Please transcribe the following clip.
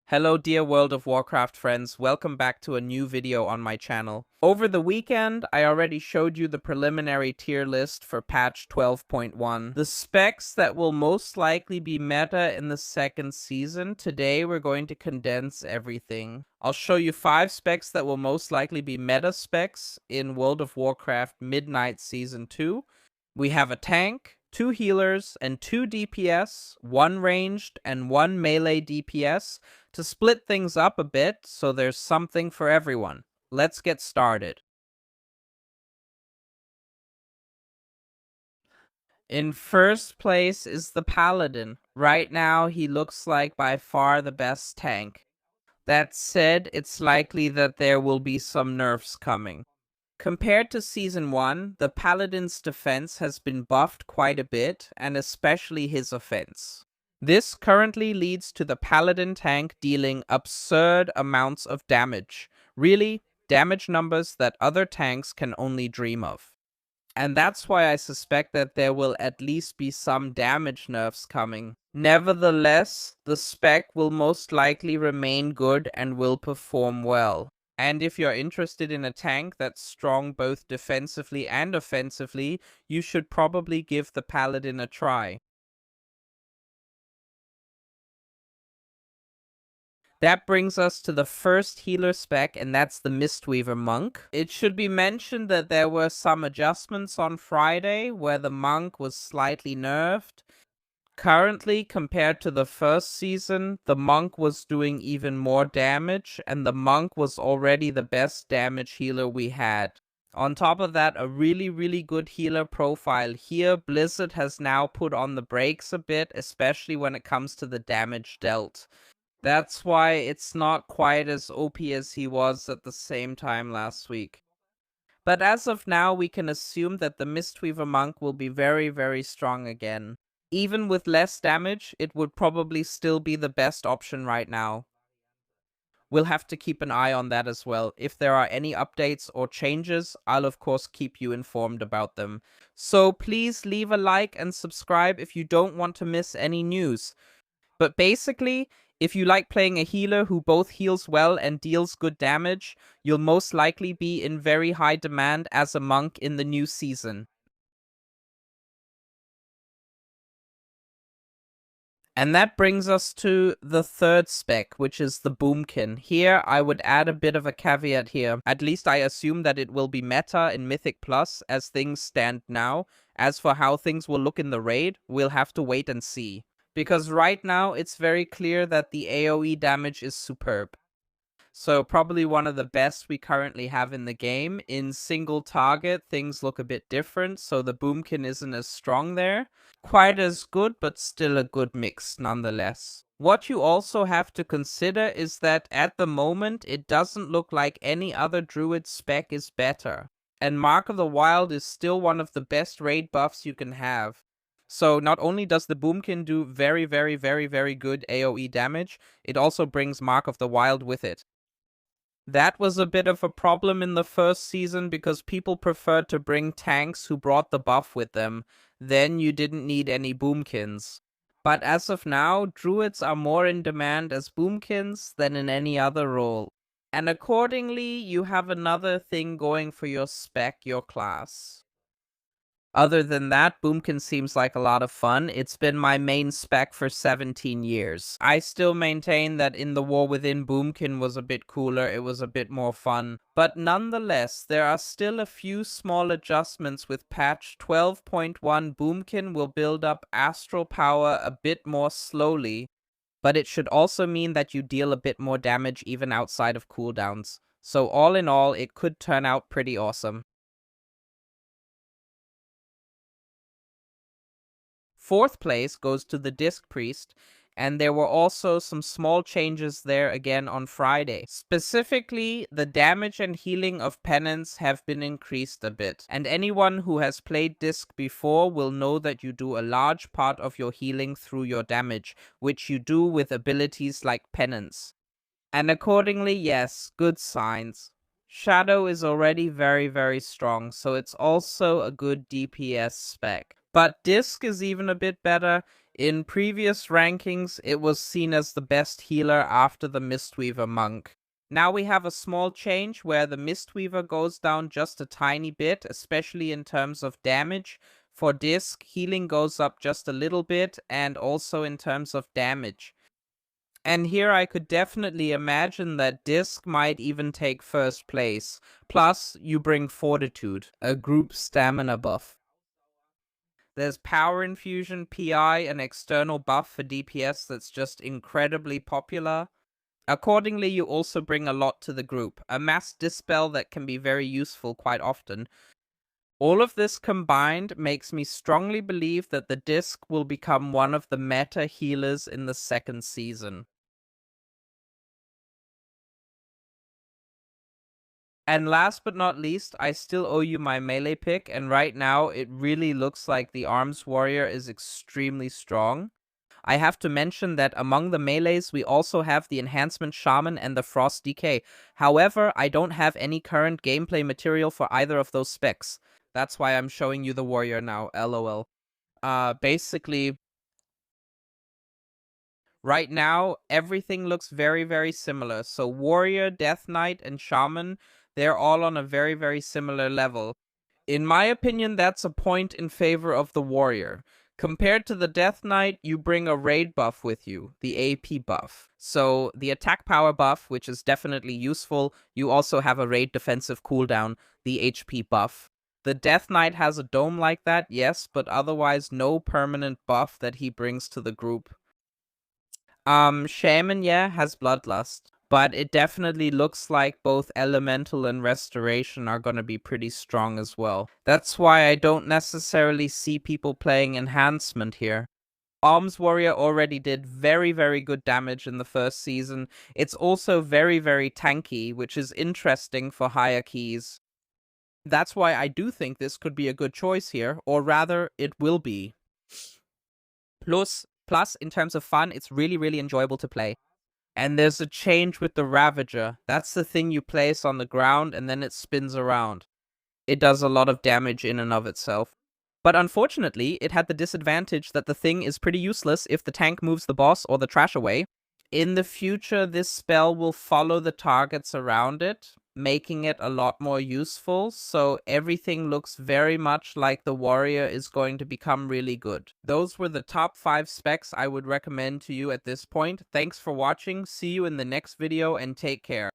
Hello dear World of Warcraft friends, welcome back to a new video on my channel. Over the weekend, I already showed you the preliminary tier list for patch 12.1. The specs that will most likely be meta in the second season. Today we're going to condense everything. I'll show you 5 specs that will most likely be meta specs in World of Warcraft Midnight Season 2. We have a tank, 2 healers, and 2 DPS, 1 ranged and 1 melee DPS, to split things up a bit so there's something for everyone. Let's get started. In first place is the Paladin. Right now, he looks like by far the best tank. That said, it's likely that there will be some nerfs coming. Compared to Season 1, the Paladin's defense has been buffed quite a bit, and especially his offense. This currently leads to the Paladin tank dealing absurd amounts of damage. Really, damage numbers that other tanks can only dream of. And that's why I suspect that there will at least be some damage nerfs coming. Nevertheless, the spec will most likely remain good and will perform well. And if you're interested in a tank that's strong both defensively and offensively, you should probably give the Paladin a try. That brings us to the first healer spec, and that's the Mistweaver monk. It should be mentioned that there were some adjustments on Friday where the monk was slightly nerfed. Currently, compared to the first season, the monk was doing even more damage, and the monk was already the best damage healer we had. On top of that, a really good healer profile here. Blizzard has now put on the brakes a bit, especially when it comes to the damage dealt. That's why it's not quite as OP as he was at the same time last week. But as of now, we can assume that the Mistweaver monk will be very strong again. Even with less damage, it would probably still be the best option right now. We'll have to keep an eye on that as well. If there are any updates or changes, I'll of course keep you informed about them. So please leave a like and subscribe if you don't want to miss any news. But basically, if you like playing a healer who both heals well and deals good damage, you'll most likely be in very high demand as a monk in the new season. And that brings us to the third spec, which is the Boomkin. Here, I would add a bit of a caveat here. At least I assume that it will be meta in Mythic Plus as things stand now. As for how things will look in the raid, we'll have to wait and see. Because right now, it's very clear that the AoE damage is superb. So probably one of the best we currently have in the game. In single target, things look a bit different, so the Boomkin isn't as strong there. Quite as good, but still a good mix nonetheless. What you also have to consider is that at the moment, it doesn't look like any other druid spec is better. And Mark of the Wild is still one of the best raid buffs you can have. So not only does the Boomkin do very good AoE damage, it also brings Mark of the Wild with it. That was a bit of a problem in the first season because people preferred to bring tanks who brought the buff with them. Then you didn't need any Boomkins. But as of now, druids are more in demand as Boomkins than in any other role. And accordingly, you have another thing going for your spec, your class. Other than that, Boomkin seems like a lot of fun. It's been my main spec for 17 years. I still maintain that in the War Within, Boomkin was a bit cooler, it was a bit more fun. But nonetheless, there are still a few small adjustments with patch 12.1. Boomkin will build up astral power a bit more slowly, but it should also mean that you deal a bit more damage even outside of cooldowns. So all in all, it could turn out pretty awesome. Fourth place goes to the Disc Priest, and there were also some small changes there again on Friday. Specifically, the damage and healing of penance have been increased a bit, and anyone who has played Disc before will know that you do a large part of your healing through your damage, which you do with abilities like penance. And accordingly, yes, good signs. Shadow is already very strong, so it's also a good DPS spec. But Disc is even a bit better. In previous rankings, it was seen as the best healer after the Mistweaver monk. Now we have a small change where the Mistweaver goes down just a tiny bit, especially in terms of damage. For disc, healing goes up just a little bit, and also in terms of damage. And here I could definitely imagine that disc might even take first place. Plus, you bring Fortitude, a group stamina buff. There's Power Infusion, PI, an external buff for DPS that's just incredibly popular. Accordingly, you also bring a lot to the group. A Mass Dispel that can be very useful quite often. All of this combined makes me strongly believe that the disc will become one of the meta healers in the second season. And last but not least, I still owe you my melee pick, and right now it really looks like the Arms Warrior is extremely strong. I have to mention that among the melees, we also have the Enhancement Shaman and the Frost DK. However, I don't have any current gameplay material for either of those specs. That's why I'm showing you the Warrior now, lol. Basically, right now, everything looks very, very similar. So Warrior, Death Knight, and Shaman, they're all on a very, very similar level. In my opinion, that's a point in favor of the Warrior. Compared to the Death Knight, you bring a raid buff with you, the AP buff. So the attack power buff, which is definitely useful, you also have a raid defensive cooldown, the HP buff. The Death Knight has a dome like that, yes, but otherwise no permanent buff that he brings to the group. Shaman, yeah, has Bloodlust, but it definitely looks like both Elemental and Restoration are gonna be pretty strong as well. That's why I don't necessarily see people playing Enhancement here. Arms Warrior already did very, very good damage in the first season. It's also very, very tanky, which is interesting for higher keys. That's why I do think this could be a good choice here, or rather, it will be. Plus, in terms of fun, it's really, really enjoyable to play. And there's a change with the Ravager. That's the thing you place on the ground and then it spins around. It does a lot of damage in and of itself. But unfortunately, it had the disadvantage that the thing is pretty useless if the tank moves the boss or the trash away. In the future, this spell will follow the targets around it, making it a lot more useful, so everything looks very much like the Warrior is going to become really good. Those were the top 5 specs I would recommend to you at this point. Thanks for watching, see you in the next video, and take care.